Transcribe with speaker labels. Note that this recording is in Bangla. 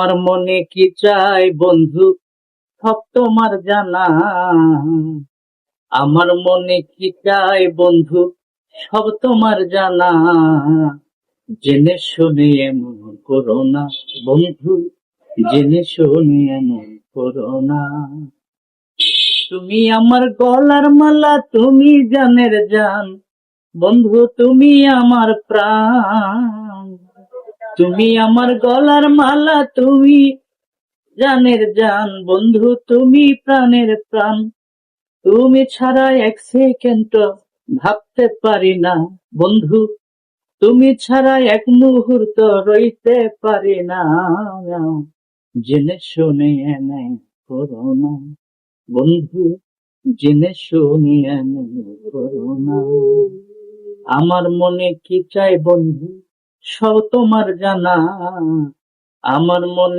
Speaker 1: আমার মনে কি চাই বন্ধু সব তোমার জানা। আমার মনে কি চাই বন্ধু সব তোমার জানা। জেনে শুনে এমন করো না বন্ধু, জেনে শুনে এমন করো না। তুমি আমার গলার মালা, তুমি জানের জান বন্ধু, তুমি আমার প্রাণ। তুমি আমার গলার মালা, তুমি জানের জান বন্ধু, তুমি প্রাণের প্রাণ। তুমি ছাড়া এক সেকেন্ড ভাবতে পারি না বন্ধু, তুমি ছাড়া এক মুহূর্ত রইতে পারি না। জেনে শুনে এনে করো না বন্ধু, জেনে শুনে এনে করো না। আমার মনে কি চাই বন্ধু সব তোমার জানা। আমার মনে